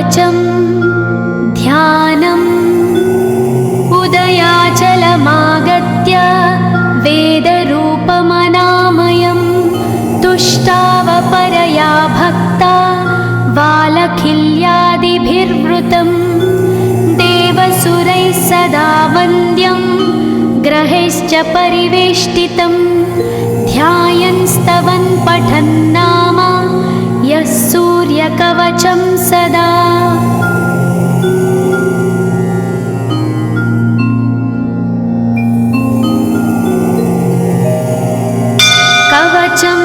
कवचं ध्यानम् उदयाचलमागत्य वेदरूपमनामयं तुष्टावपरया भक्ता वालखिल्यादिभिर्वृतं देवसुरैः सदा वन्द्यं ग्रहैश्च परिवेष्टितं ध्यायन् स्तवन् पठन् नाम यः सूर्यकवचं सदा। कवचं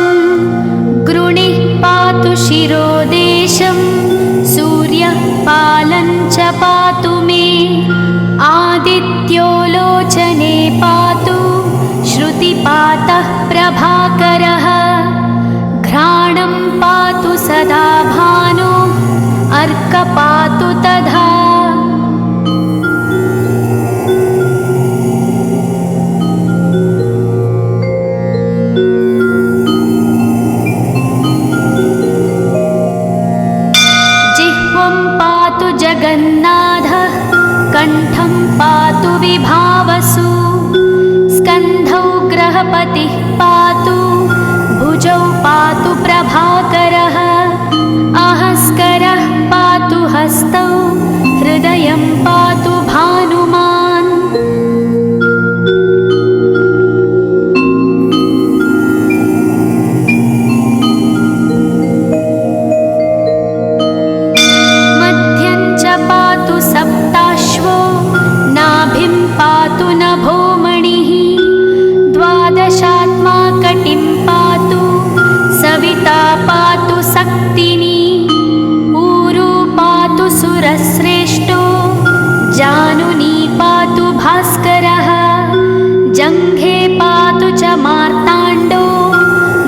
गृणिः पातु शिरोदेशं सूर्यः पालं च पातु मे आदित्यो लोचने पातु श्रुतिपातः प्रभाकरः घ्राणं पातु सदा भानो अर्कपातु तथा। जिह्वं पातु जगन्नाथः कण्ठं पातु विभावसु स्कन्धौ ग्रहपतिः पातु भुजौ पातु प्रभाकरः अहस्करः पातु हस्तौ हृदयं पातु भानुमान्। मध्यं च पातु सप्ताश्वो नाभिं पातु नभोमणिः द्वादशात्मा कटिं पातु सविता पातु सक्तिनी ऊरू पातु सुरश्रेष्ठो जानुनी पातु भास्करः जङ्घे पातु च मार्ताण्डो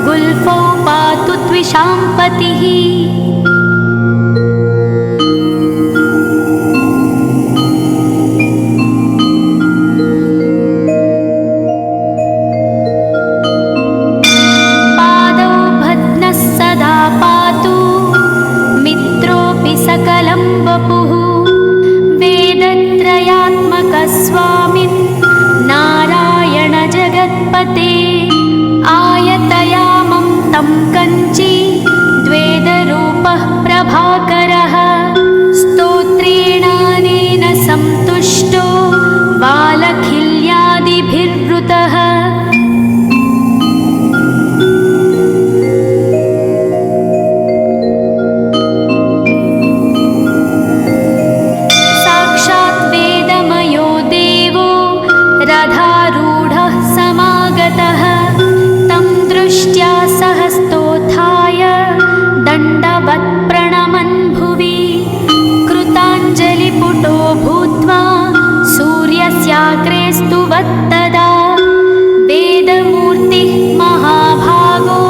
गुल्फौ पातु त्विषाम्पतिः। सकलं वपुः वेदत्रयात्मकस्वामिन् नारायण जगत्पते आयतयामं तं कञ्ची द्वेदरूपः प्रभाकरः स्तोत्रेणानेन सन्तुष्टो वालखिल्यादिभिर्वृतः। रथारूढः समागतः तं दृष्ट्या सहस्तोत्थाय दण्डवत् प्रणमन् भुवि कृताञ्जलिपुटो भूत्वा सूर्यस्याग्रे स्तुवत्तदा वेदमूर्तिः महाभागो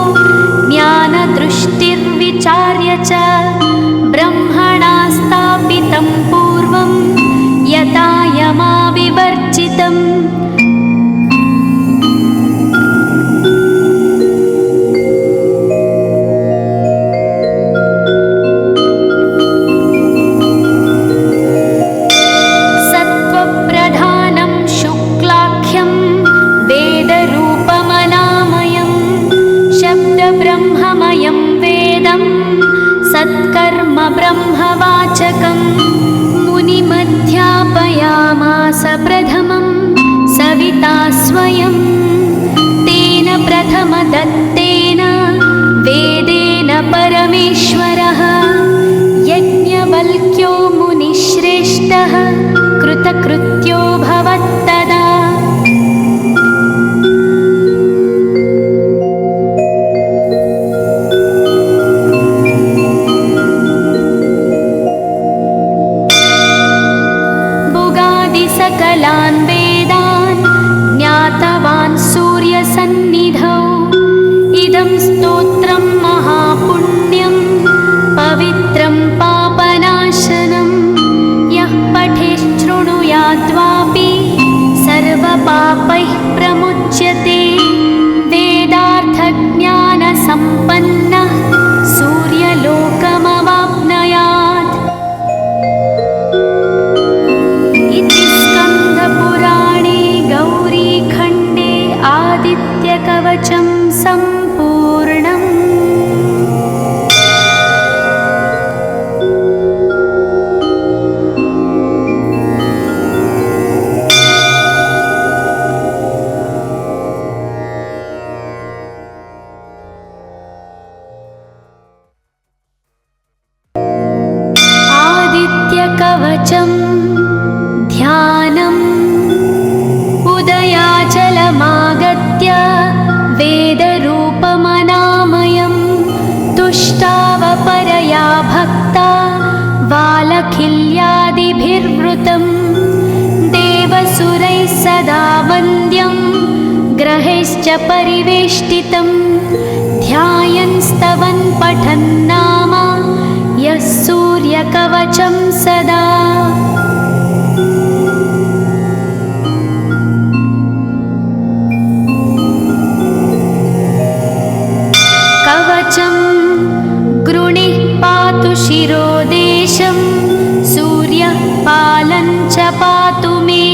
ज्ञानदृष्टिर्विचार्य च ब्रह्मणा स्थापितं पूर्वं यथा यमाविवर्जितम्। सत्त्वप्रधानं शुक्लाख्यं वेदरूपमनामयं शब्दब्रह्ममयं वेदं सत्कर्म ब्रह्मवाचकम् मुनिमध्यापयामास प्रथमं सविता स्वयं तेन प्रथमदत्तेन वेदेन परमेश्वरः यज्ञवल्क्यो मुनिश्रेष्ठः कृतकृत्यो भवत्तदा। सकलान् वेदान् ज्ञातवान् सूर्यसन्निधौ इदं स्तोत्रं महापुण्यं पवित्रं पापनाशनं यः पठेच्छृणुयाद्वापि सर्वपापैः प्रमुच्यते वेदार्थज्ञानसम्पन्नः सूर्यलोकमवाप्नुयात्। सूर्यकवचं ध्यानम् उदयाचलमागत्य वेदरूपमनामयं तुष्टावपरया भक्ता वालखिल्यादिभिर्वृतं देवसुरैः सदा वन्द्यं ग्रहैश्च परिवेष्टितं ध्यायन् स्तवन् पठन् नाम यः सूर्यकवचं सदा। कवचं गृणिः पातु शिरोदेशं सूर्यः पालं च पातु मे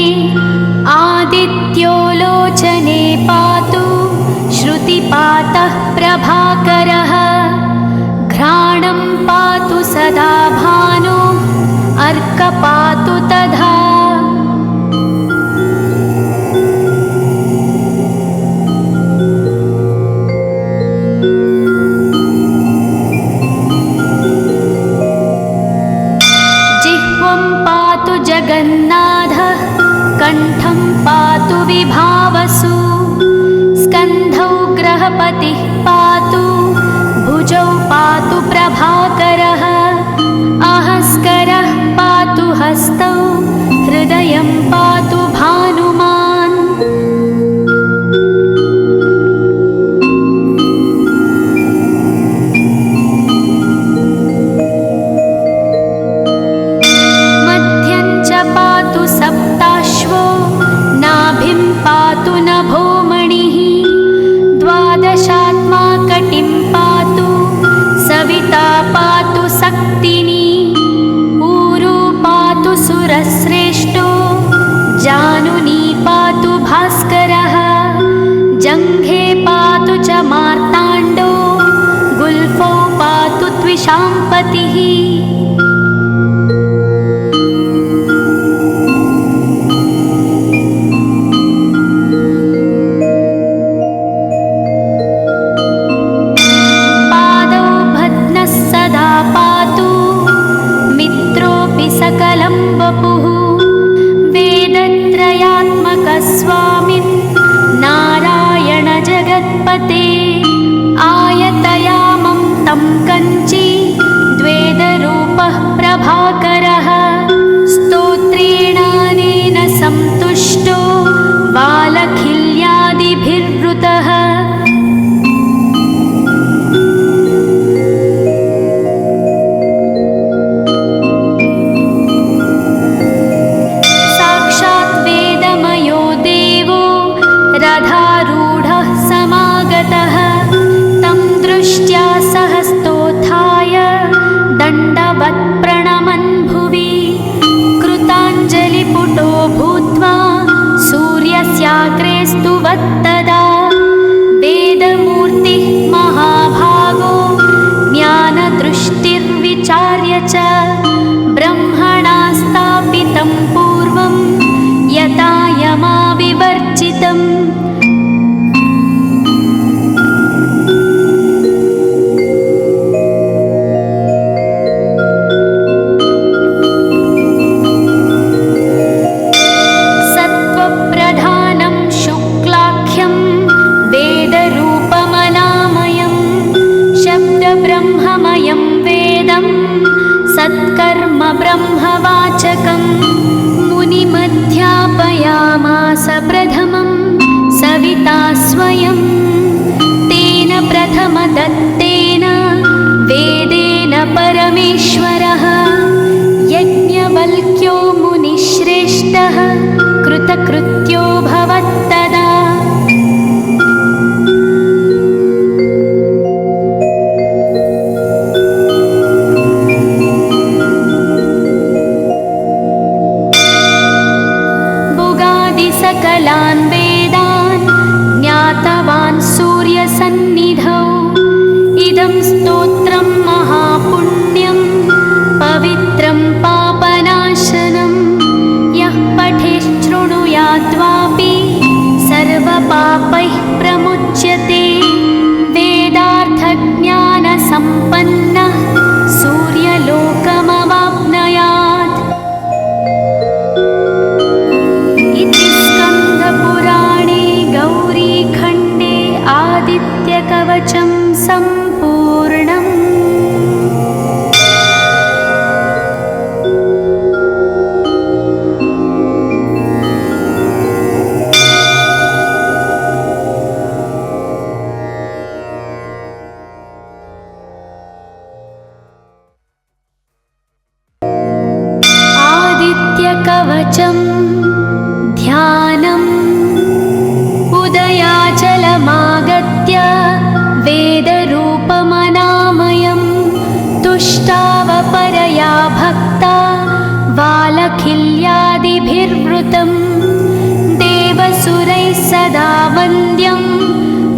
आदित्यो लोचने पातु श्रुतिपातः प्रभाकरः घ्राणं पातु सदा भानो अर्कपातु तथा। जिह्वं पातु जगन्नाथः कण्ठं पातु विभावसु स्कन्धौ ग्रहपतिः पातु भुजौ पातु प्रभाकरः अहस्करः पातु हस्तौ हृदयं पातु भानुमान्। मध्यं च पातु सप्ताश्वो नाभिं पातु नभोमणिः द्वादशात्मा कटिं पातु सविता पातु सक्तिनी ऊरू पातु सुरश्रेष्ठो जानुनी पातु भास्करः जङ्घे पातु च मार्ताण्डो गुल्फौ पातु त्विषाम्पतिः। सकलं वपुः वेदत्रयात्मकस्वामिन् नारायण जगत्पते आयतयामं तं कञ्ची द्वेदरूपः प्रभाकरः स्तोत्रेणानेन सन्तुष्टो वालखिल्यादिभिर्वृतः। रथारूढः समागतः तं दृष्ट्या सहस्तोत्थाय दण्डवत् प्रणमन् भुवि कृताञ्जलिपुटो भूत्वा सूर्यस्याग्रे स्तुवत्तदा वेदमूर्तिः महाभागो ज्ञानदृष्टिर्विचार्य च ब्रह्मणा स्थापितं पूर्वं यथा यमाविवर्जितम्। सत्त्वप्रधानं शुक्लाख्यं वेदरूपमनामयं शब्दब्रह्ममयं वेदं सत्कर्म ब्रह्मवाचकम् मुनिमध्यापयामास प्रथमं सविता स्वयं तेन प्रथमदत्तेन वेदेन परमेश्वरः यज्ञवल्क्यो मुनिश्रेष्ठः कृतकृत्यो भवत्तदा। सकलान् वेदान् ज्ञातवान् सूर्यसन्निधौ इदं स्तोत्रं महापुण्यं पवित्रं पापनाशनं यः पठेत् शृणुयात् कवचं ध्यानम् उदयाचलमागत्य वेदरूपमनामयं तुष्टावपरया भक्ता वालखिल्यादिभिर्वृतं देवसुरैः सदा वन्द्यं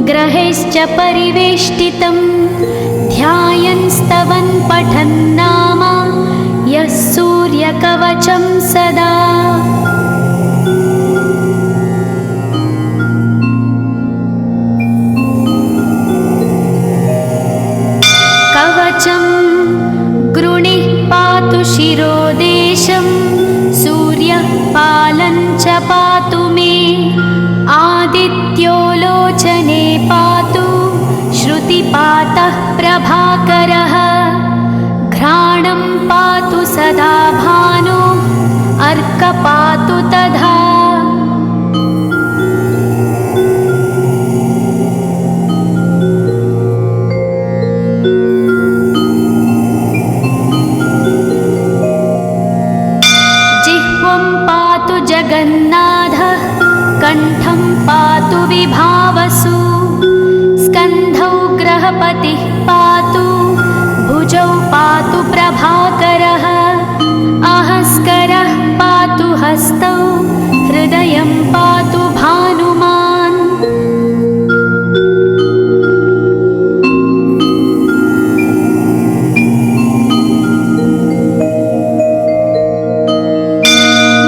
ग्रहैश्च परिवेष्टितं ध्यायन् स्तवन् पठन् नाम यः सूर्यकवचं सदा। कवचं गृणिः पातु शिरोदेशं सूर्यः पालं च पातु मे आदित्यो लोचने पातु श्रुतिपातः प्रभाकरः घ्राणं पातु सदा भानो अर्कपातु तथा। जिह्वं पातु जगन्नाथः कण्ठं पातु विभावसु स्कन्धौ ग्रहपतिः पातु भुजौ पातु प्रभाकरः अहस्करः पातु हस्तौ हृदयं पातु भानुमान्।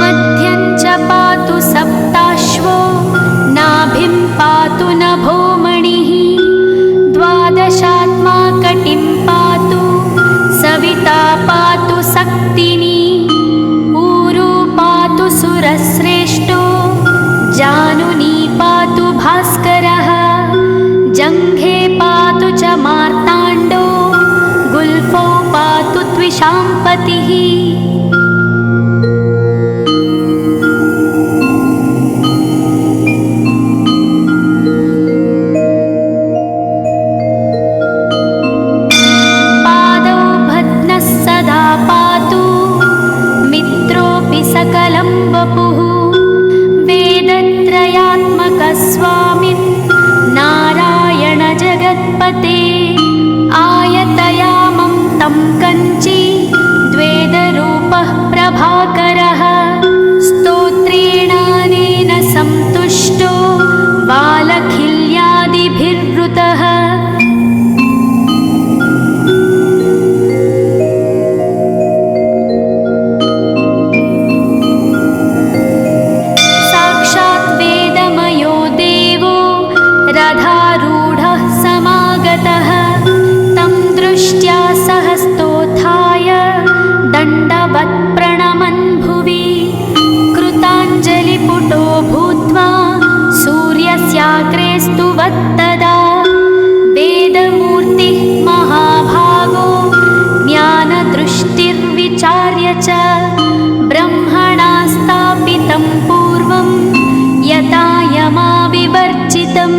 मध्यं च पातु सप्ताश्वो नाभिं पातु नभोमणिः द्वादशात्मा कटिं पातु सविता पातु सक्तिनी ऊरू पातु सुरश्रेष्ठो जानुनी पातु भास्करः जङ्घे पातु च मार्ताण्डो गुल्फौ पातु त्विषाम्पतिः। सकलं वपुः वेदत्रयात्मकस्वामिन् नारायण जगत्पते आयतयामं तं कञ्ची द्वेदरूपः प्रभाकरः स्तोत्रेणानेन सन्तुष्टो वालखिल्यादिभिर्वृतः रथारूढः समागतः तं दृष्ट्या सहस्तोत्थाय दण्डवत् प्रणमन् भुवि कृताञ्जलिपुटो भूत्वा सूर्यस्याग्रे स्तुवत्तदा वेदमूर्तिः महाभागो ज्ञानदृष्टिर्विचार्य च ब्रह्मणा स्थापितं पूर्वं यथा यमाविवर्जितम्।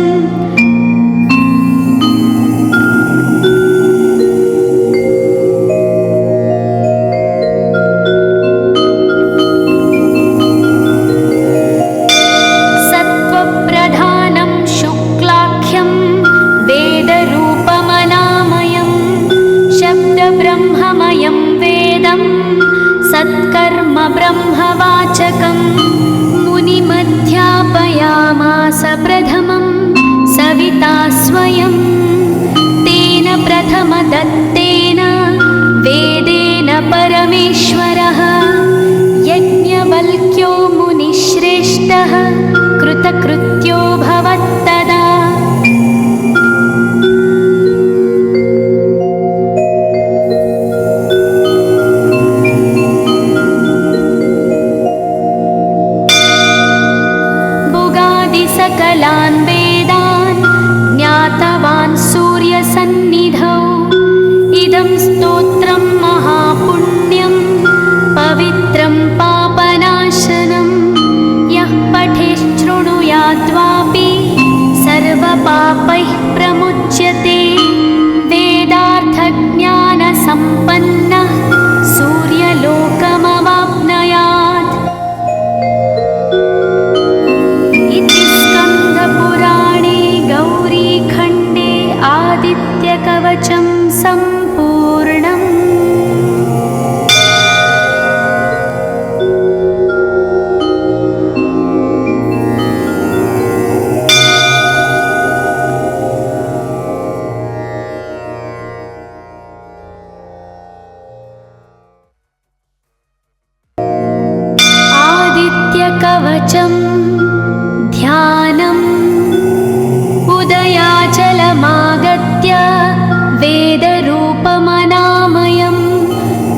सत्त्वप्रधानं शुक्लाख्यं वेदरूपमनामयं शब्दब्रह्ममयं वेदं सत्कर्म ब्रह्मवाचकं मुनिमध्यापयामास प्रथमं सविता स्वयं तेन प्रथमदत्तेन वेदेन परमेश्वरः यज्ञवल्क्यो मुनिश्रेष्ठः कृतकृत्यो भवत्तदा। सकलान् वेदान् ज्ञातवान् सूर्यसन्निधौ इदं स्तोत्रं महापुण्यं पवित्रं पापनाशनं यः पठेच्छृणुयाद्वापि सर्वपापैः प्रमुच्यते वेदार्थज्ञानसम्पन्नः सूर्यलोकमवाप्नुयात्। कवचं ध्यानम् उदयाचलमागत्य वेदरूपमनामयं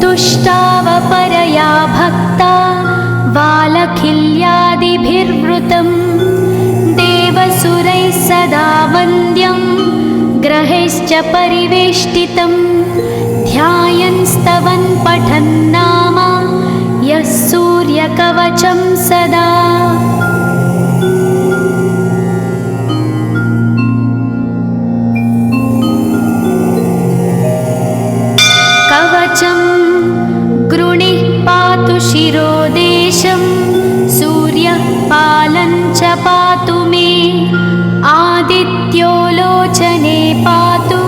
तुष्टावपरया भक्ता वालखिल्यादिभिर्वृतं देवसुरैः सदा वन्द्यं ग्रहैश्च परिवेष्टितं ध्यायन् स्तवन् पठन् नाम यः सूर्यकवचं सदा। कवचं गृणिः पातु शिरोदेशं सूर्यः पालं च पातु मे आदित्यो लोचने पातु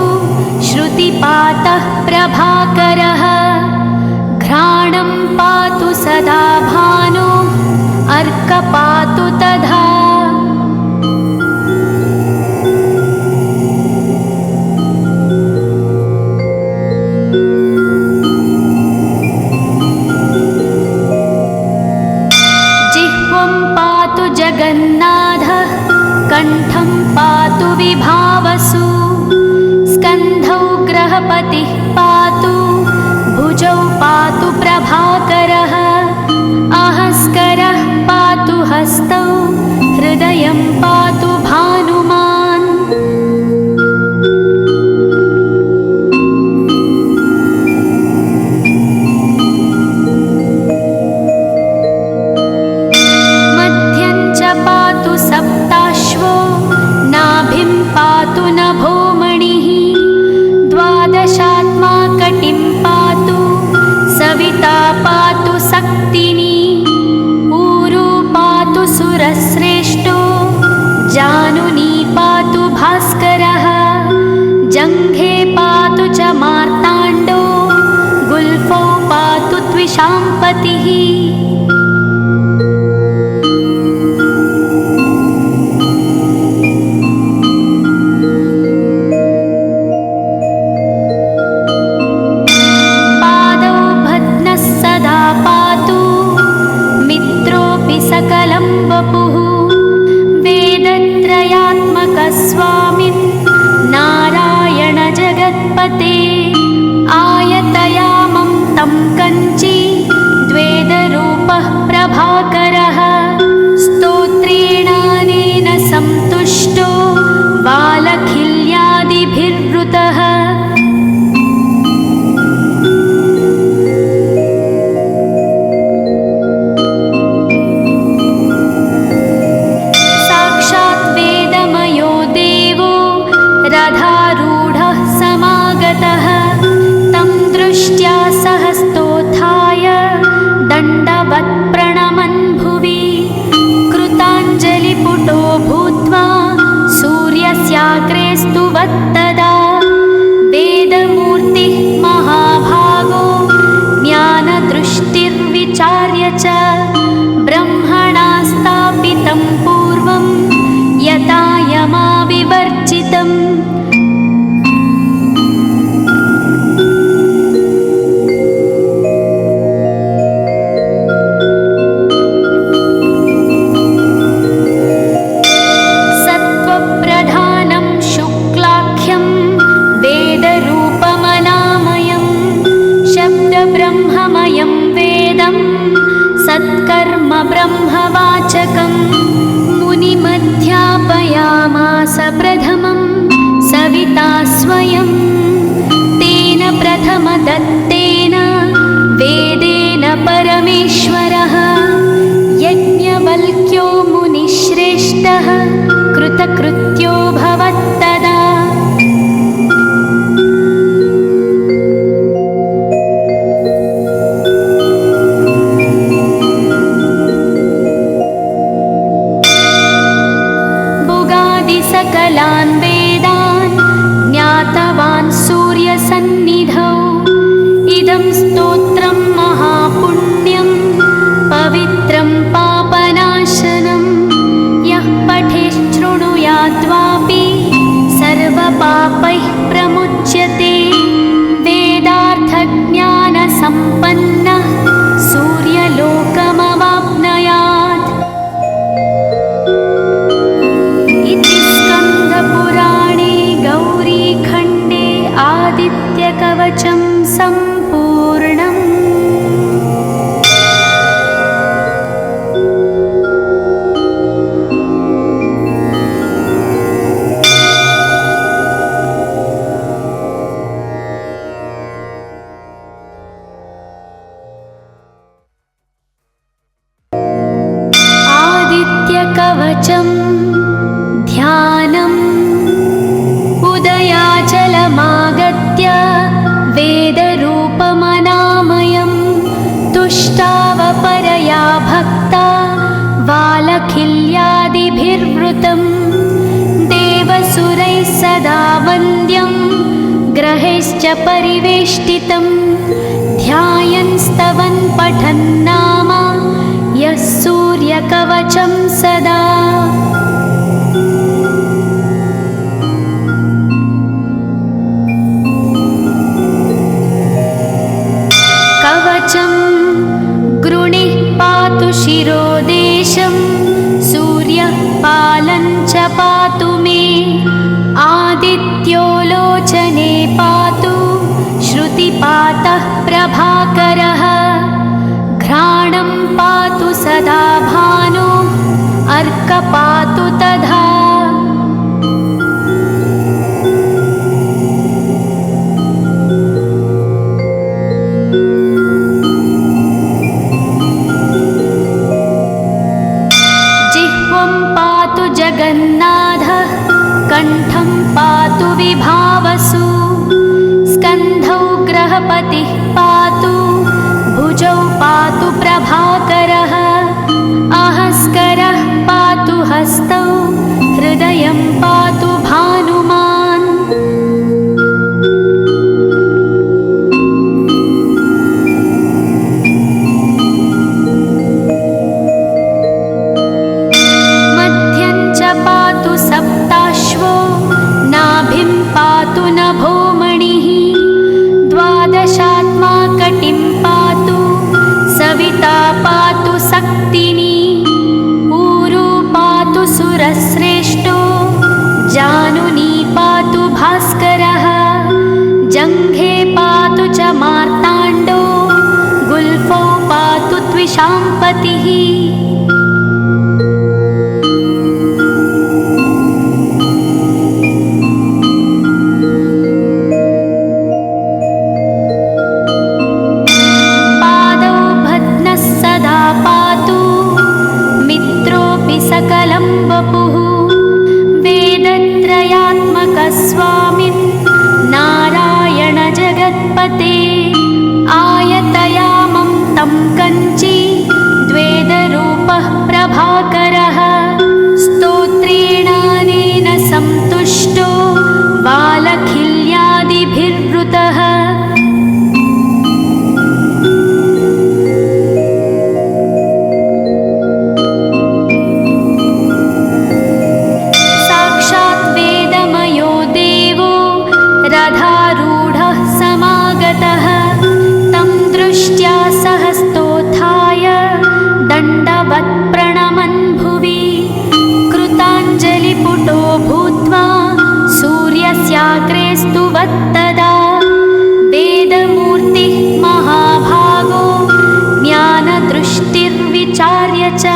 श्रुतिपातः प्रभाकरः घ्राणं पातु सदा भानु अर्कपातु तथा। जिह्वं पातु जगन्नाथः कण्ठं पातु विभावसु स्कन्धौ ग्रहपतिः पातु भुजौ पातु प्रभाकरः अहस्करः पातु हस्तौ हृदयं पातु भानुमान्। मध्यं च पातु सप्ताश्वो नाभिं पातु नभोमणिः द्वादशात्मा कटिं पातु सविता पातु सक्तिनी ऊरू पातु सुरश्रेष्ठो जानुनी पातु भास्करः जङ्घे पातु च मार्ताण्डो गुल्फौ पातु त्विषाम्पतिः। सकलं वपुः वेदत्रयात्मकस्वामिन् नारायण जगत्पते आयतयामं तं कञ्ची द्वेदरूपः प्रभाकरः स्तोत्रेणानेन सन्तुष्टो वालखिल्यादिभिर्वृतः। रथारूढः समागतः तं दृष्ट्या सहस्तोत्थाय दण्डवत् प्रणमन् भुवि कृताञ्जलिपुटो भूत्वा सूर्यस्याग्रे स्तुवत्तदा वेदमूर्तिः महाभागो ज्ञानदृष्टिर्विचार्य च ब्रह्मणा स्थापितं पूर्वं यथा यमाविवर्जितम्। सत्त्वप्रधानं शुक्लाख्यं वेदरूपमनामयं शब्दब्रह्ममयं वेदं सत्कर्म ब्रह्मवाचकम् मुनिमध्यापयामास प्रथमं सविता स्वयं तेन प्रथमदत्तेन वेदेन परमेश्वरः यज्ञवल्क्यो मुनिश्रेष्ठः कृतकृत्यो भवत्तदा। सकलान् वेदान् ज्ञातवान् सूर्यसन्निधौ इदं स्तोत्रं महापुण्यं पवित्रं पापनाशनं यः पठेच्छृणुयाद्वा सूर्यकवचं ध्यानम् उदयाचलमागत्य वेदरूपमनामयं तुष्टावपरया भक्ता वालखिल्यादिभिर्वृतं देवसुरैः सदा वन्द्यं ग्रहैश्च परिवेष्टितं ध्यायन् स्तवन् पठन् नाम यः सूर्यकवचं सदा। कवचं गृणिः पातु शिरोदेशं सूर्यः पालं च पातु मे आदित्यो लोचने पातु श्रुतिपातः प्रभाकरः घ्राणं पातु सदा भानु अर्क पातु तथा। जिह्वं पातु जगन्नाथः कण्ठं पातु विभावसु स्कन्धौ ग्रहपतिः पातु भुजौ पातु प्रभाकरः अहस्करः पातु हस्तौ हृदयं पातु भानुमान्। मध्यं च पातु सप्ताश्वो नाभिं पातु नभोमणिः द्वादशात्मा कटिं पातु सविता पातु सक्तिनी ऊरू पातु सुरश्रेष्ठो जानुनी पातु भास्करः जङ्घे पातु च मार्ताण्डो गुल्फौ पातु त्विषाम्पतिः। सकलं वपुः वेदत्रयात्मकस्वामिन् नारायण जगत्पते आयतयामं तं कञ्ची द्वेदरूपः प्रभाकरः स्तोत्रेणानेन सन्तुष्टो वालखिल्यादिभिर्वृतः। रथारूढः समागतः तं दृष्ट्या सहस्तोत्थाय दण्डवत् प्रणमन् भुवि कृताञ्जलिपुटो भूत्वा सूर्यस्याग्रे स्तुवत्तदा वेदमूर्तिः महाभागो ज्ञानदृष्टिर्विचार्य च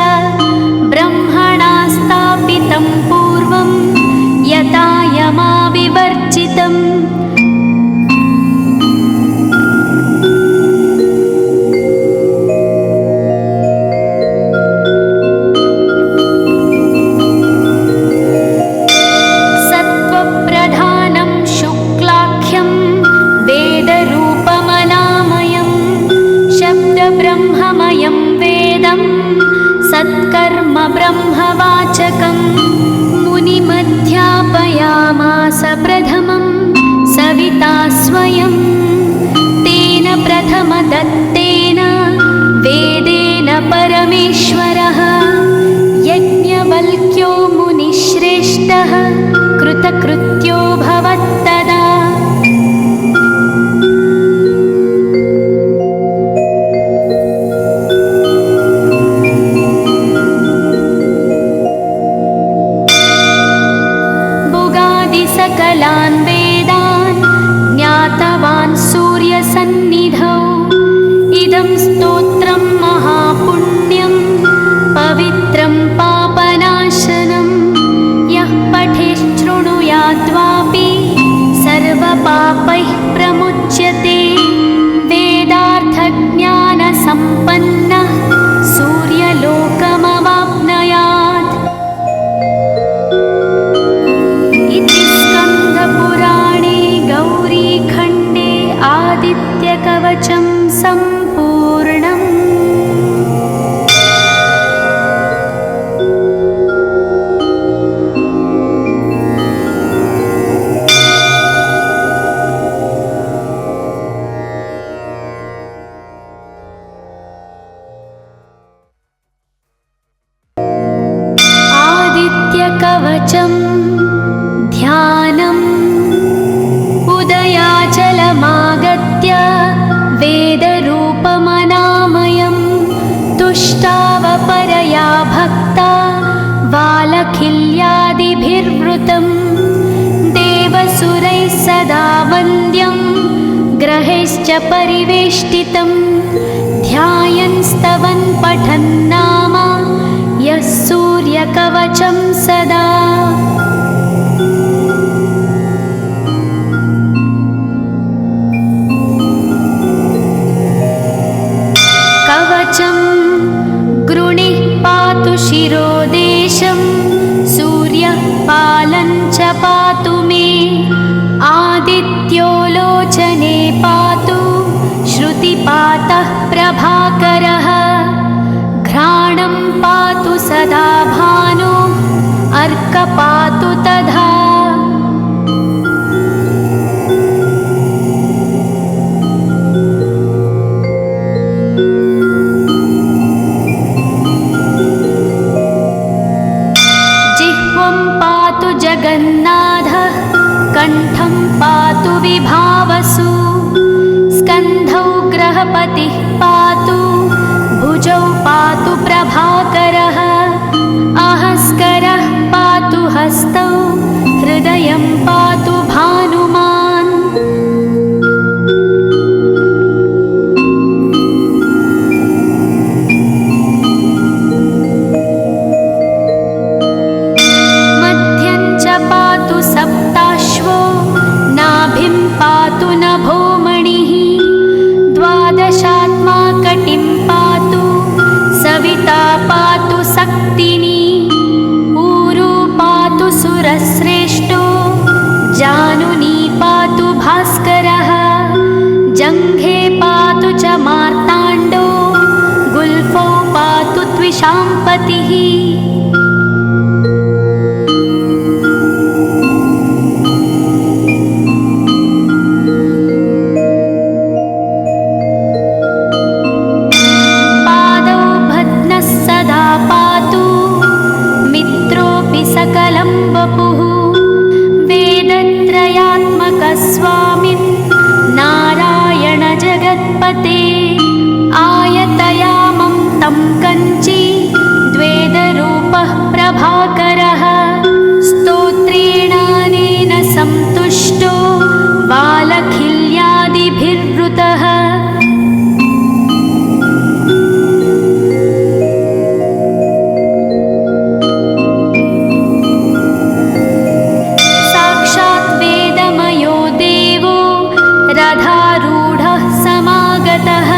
ब्रह्मणा स्थापितं पूर्वं यथा यमाविवर्जितम्। सत्त्वप्रधानं शुक्लाख्यं वेदरूपमनामयं शब्दब्रह्ममयं वेदं सत्कर्म ब्रह्मवाचकं मुनिमध्यापयामास प्रथमं सविता स्वयं तेन प्रथमदत्तेन वेदेन परमेश्वरः यज्ञवल्क्यो मुनिश्रेष्ठः कृतकृत्यो भवत्तदा। सकलान् वेदान् ज्ञातवान् सूर्यसन्निधौ इदं स्तोत्रं महापुण्यं पवित्रं पापनाशनं यः पठेत् शृणुयात् कवचं सम्पूर्णम्। आदित्यकवचं ध्यानम्। उदयाचलमागत्य वेदरूपमनामयं तुष्टावपरया भक्ता वालखिल्यादिभिर्वृतं। देवसुरैः सदा वन्द्यं ग्रहैश्च परिवेष्टितं। ध्यायन् स्तवन् पठन् नाम यः सूर्यकवचं सदा। कवचं गृणिः पातु शिरोदेशं सूर्यः पालं च पातु मे। आदित्यो लोचने पातु श्रुतिपातः प्रभाकरः। घ्राणं पातु सदा भानु अर्क पातु तथा। जिह्वं पातु जगन्नाथः कण्ठं पातु विभावसु। स्कन्धौ ग्रहपतिः पातु भुजौ पातु प्रभाकरः। अहस्करः पातु हस्तौ हृदयं पातु भानुमान्। मध्यं च पातु सप्ताश्वो नाभिं पातु नभोमणिः। द्वादशात्मा कटिं पातु सविता पातु सक्तिनी। ऊरु पातु सुरश्रेष्ठो जानुनी पातु भास्करः। जङ्घे पातु च मार्ताण्डो गुल्फौ पातु त्विषाम्पतिः। सकलं वपुः वेदत्रयात्मकस्वामिन् नारायण जगत्पते। आयतयामं तं कञ्ची द्वेदरूपः प्रभाकरः। स्तोत्रेणानेन सन्तुष्टो वालखिल्यादिभिर्वृतः। रथारूढः समागतः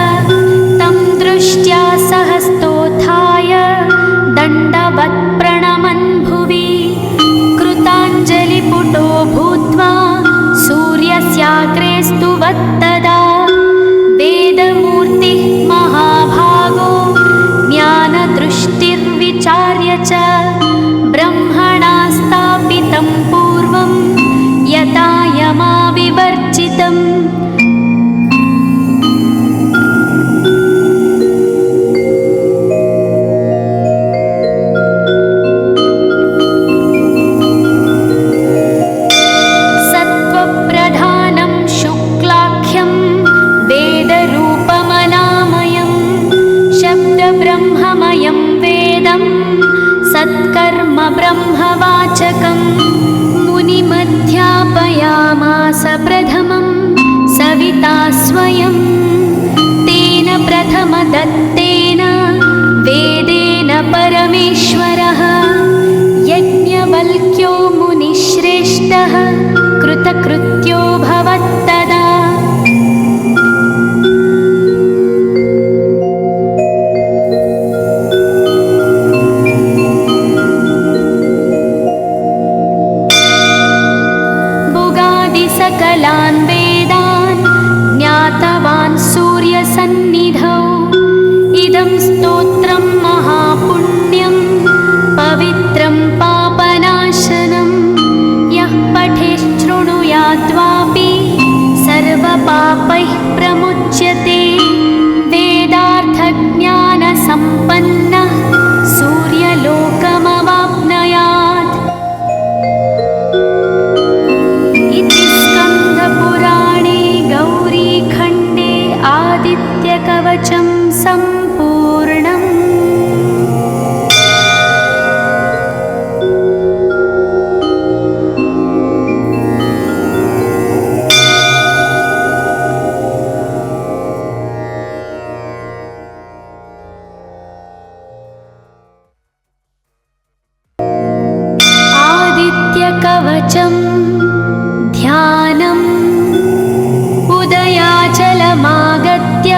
तं दृष्ट्या सहस्तोत्थाय दण्डवत् प्रणमन् भुवि। कृताञ्जलिपुटो भूत्वा सूर्यस्याग्रे स्तुवत्तदा। वेदमूर्तिः महाभागो ज्ञानदृष्टिर्विचार्य च ब्रह्मणा स्थापितं पूर्वं यथा यमाविवर्जितम्। सत्त्वप्रधानं शुक्लाख्यं वेदरूपमनामयं शब्दब्रह्ममयं वेदं सत्कर्म ब्रह्मवाचकं। मुनिमध्यापयामास प्रथमं सविता स्वयं। तेन प्रथमदत्तेन वेदेन परमेश्वरः। यज्ञवल्क्यो मुनिश्रेष्ठः कृतकृत्यो भवत्तदा। सकलान् वेदान् ज्ञातवान् आदित्यकवचं सम्पूर्णम्। आदित्यकवचं ध्यानम् उदयाचलमागत्य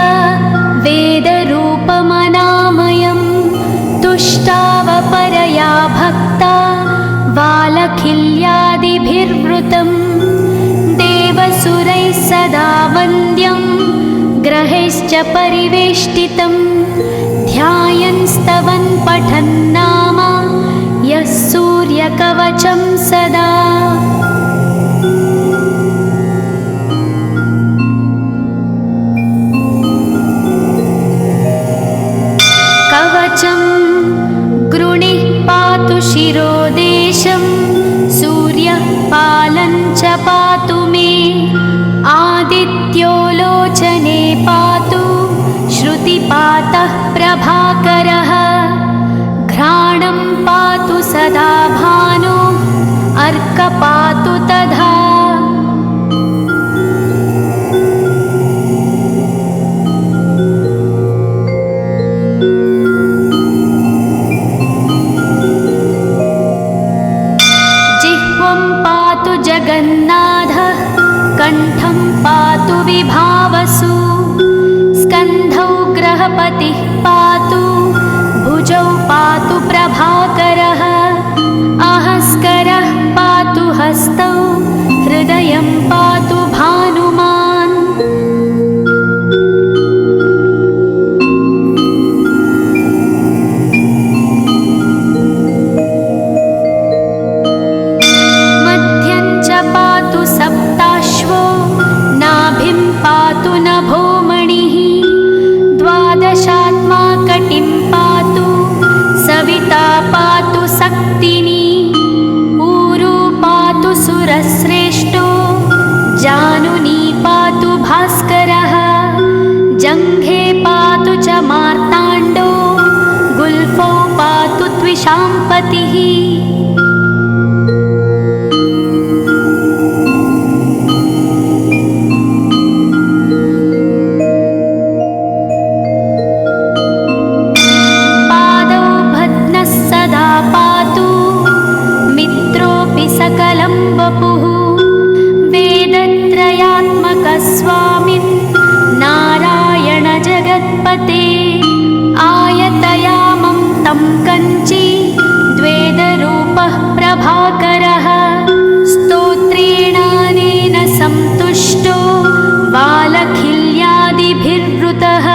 वेदरूपमनामयं तुष्टावपरया भक्ता वालखिल्यादिभिर्वृतं देवसुरैः सदा वन्द्यं ग्रहैश्च परिवेष्टितं ध्यायन् स्तवन् पठन् नाम यः सूर्यकवचं सदा। कवचं गृणिः पातु शिरोदेशं सूर्यः पालं च पातु मे आदित्यो लोचने पातु श्रुतिपातः प्रभाकरः घ्राणं पातु सदा भानु अर्क पातु तथा। जिह्वं पातु जगन्नाथः कण्ठं पातु विभावसु स्कन्धौ ग्रहपतिः पातु भुजौ पातु प्रभाकरः अहस्करः पातु हस्तौ हृदयं पातु भानुमान्। मध्यं च पातु सप्ताश्वो नाभिं पातु नभोमणिः द्वादशात्मा कटिं पातु सविता पातु सक्तिनी ऊरु पातु सुरश्रेष्ठो जानुनी पातु भास्करः जङ्घे पातु च मार्ताण्डो गुल्फौ पातु त्विषाम्पतिः। सकलं वपुः वेदत्रयात्मकस्वामिन् नारायण जगत्पते आयतयामं तं कञ्ची द्वेदरूपः प्रभाकरः स्तोत्रेणानेन सन्तुष्टो वालखिल्यादिभिर्वृतः।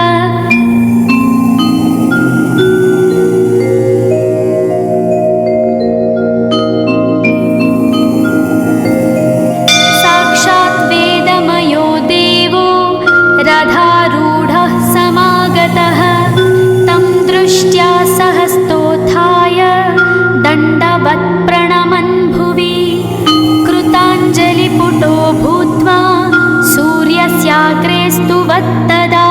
रथारूढः समागतः तं दृष्ट्या सहस्तोत्थाय दण्डवत् प्रणमन् भुवि कृताञ्जलिपुटो भूत्वा सूर्यस्याग्रे स्तुवत्तदा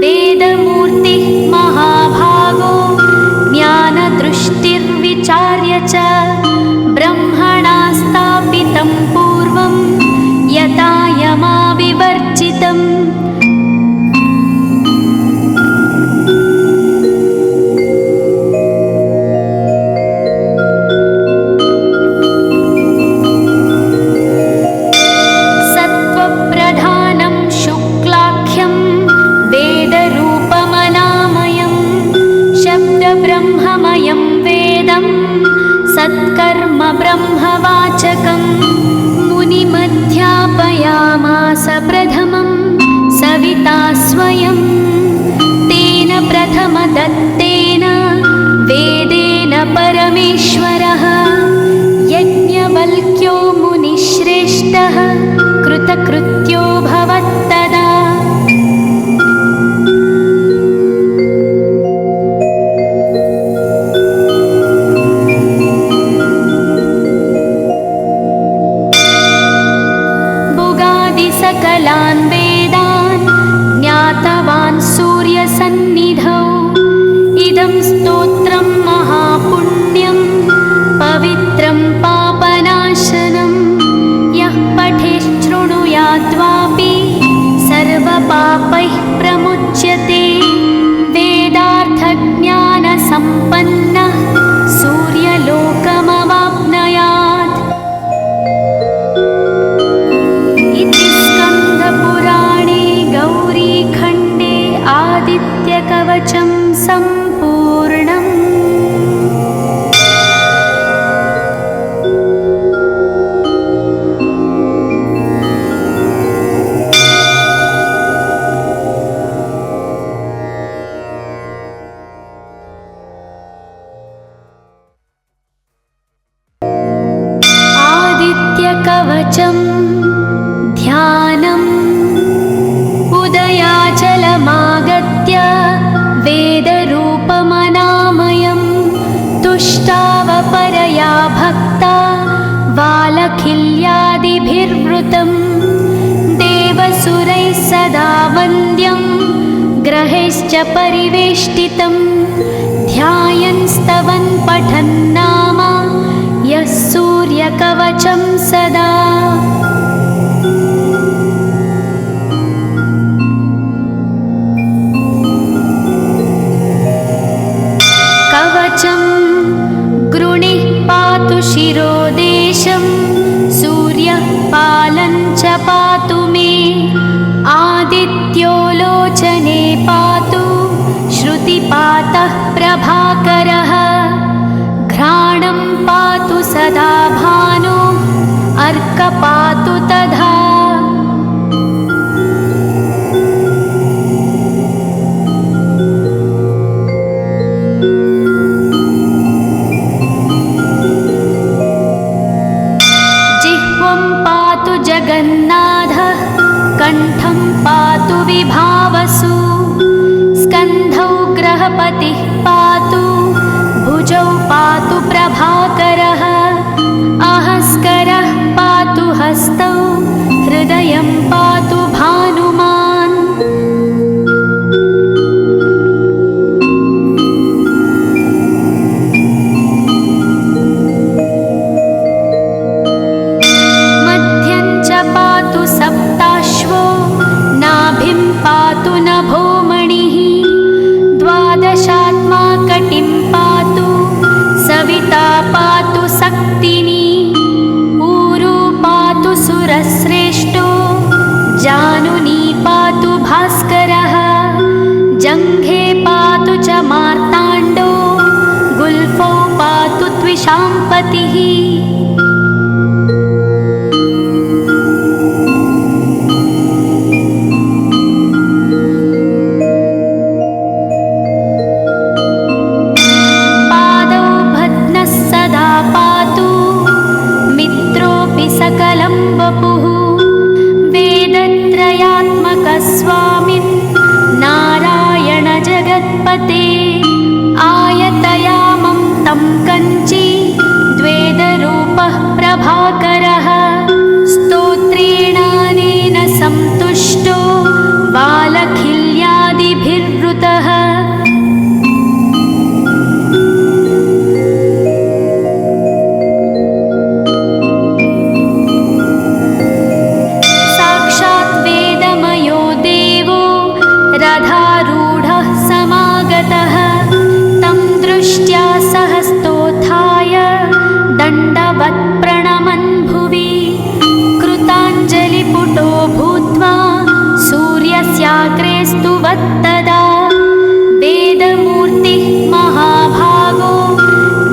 वेदमूर्तिः महाभागो ज्ञानदृष्टिर्विचार्य च ब्रह्मणा स्थापितं पूर्वं यथा यमाविवर्जितम्। सत्त्वप्रधानं शुक्लाख्यं वेदरूपमनामयं शब्दब्रह्ममयं वेदं सत्कर्म ब्रह्मवाचकम् मुनिमध्यापयामास प्रथमं सविता स्वयं तेन प्रथमदत्तेन वेदेन परमेश्वरः यज्ञवल्क्यो मुनिश्रेष्ठः कृतकृत्यो भवत्तदा। सकलान् वेदान् ज्ञातवान् विवृतं देवसुरैः सदा वन्द्यं ग्रहैश्च परिवेष्टितं ध्यायन् स्तवन् पठन् नाम यः सूर्यकवचं सदा। कवचं गृणिः पातु शिरोदेशं सूर्यः पालं च पातु मे आदित्यो लोचने पातु श्रुतिपातः प्रभाकरः घ्राणं पातु सदा भानो अर्क पातु तथा। जिह्वं पातु जगन्नाथः कण्ठं पातु विभावसु स्कन्धौ ग्रहपतिः पातु भुजौ पातु प्रभाकरः अहस्करः पातु हस्तौ हृदयं पातु भानुमान्। मध्यं च पातु सप्ताश्वो नाभिं पातु नभोमणिः द्वादशात्मा कटिं पातु सविता पातु सक्तिनी ऊरू पातु सुरश्रेष्ठो जानुनी पातु भास्करः जङ्घे पातु च मार्ताण्डो गुल्फौ पातु त्विषाम्पतिः। सकलं वपुः वेदत्रयात्मकस्वामिन् नारायण जगत्पते आयतयामं तं कञ्ची द्वेदरूपः प्रभाकरः स्तोत्रेणानेन सन्तुष्टो बालखिल्यादिभिर्वृतः। रथारूढः समागतः तं दृष्ट्या सहस्तोत्थाय दण्डवत् प्रणमन् भुवि कृताञ्जलिपुटो भूत्वा सूर्यस्याग्रे स्तुवत्तदा वेदमूर्तिः महाभागो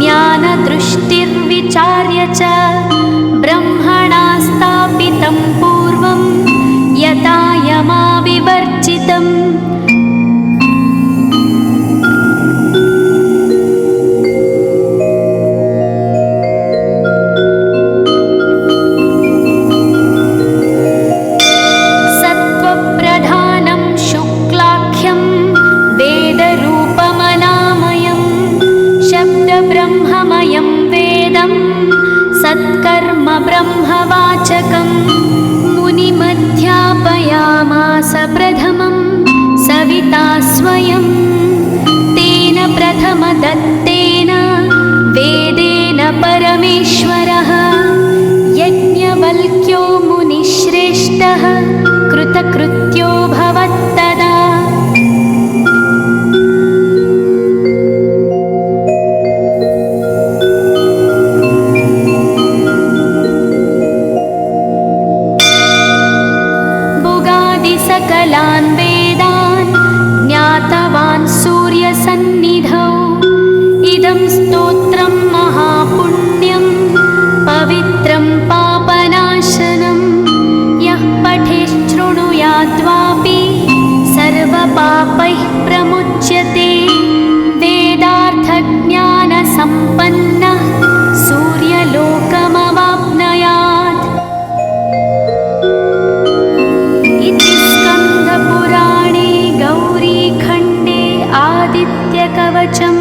ज्ञानदृष्टिर्विचार्य च ब्रह्मणा स्थापितं पूर्वं यथा यमाविवर्जितम्। सत्त्वप्रधानं शुक्लाख्यं वेदरूपमनामयं शब्दब्रह्ममयं वेदं सत्कर्म ब्रह्मवाचकं मुनिमध्यापयामास प्रथमं सविता स्वयं तेन प्रथमदत्तेन वेदेन परमेश्वरः यज्ञवल्क्यो मुनिश्रेष्ठः कृतकृत्यो भवत्तदा। सकलान् वेदान् ज्ञातवान् सूर्यसन्निधौ इदं स्तोत्रं महापुण्यं पवित्रं पापनाशनं यः पठेच्छृणुयाद्वापि सर्वपापैः प्रमुच्यते वेदार्थज्ञानसम्पन्नः सूर्यलोकमवाप्नुयात्। पुराणे गौरीखण्डे आदित्यकवचं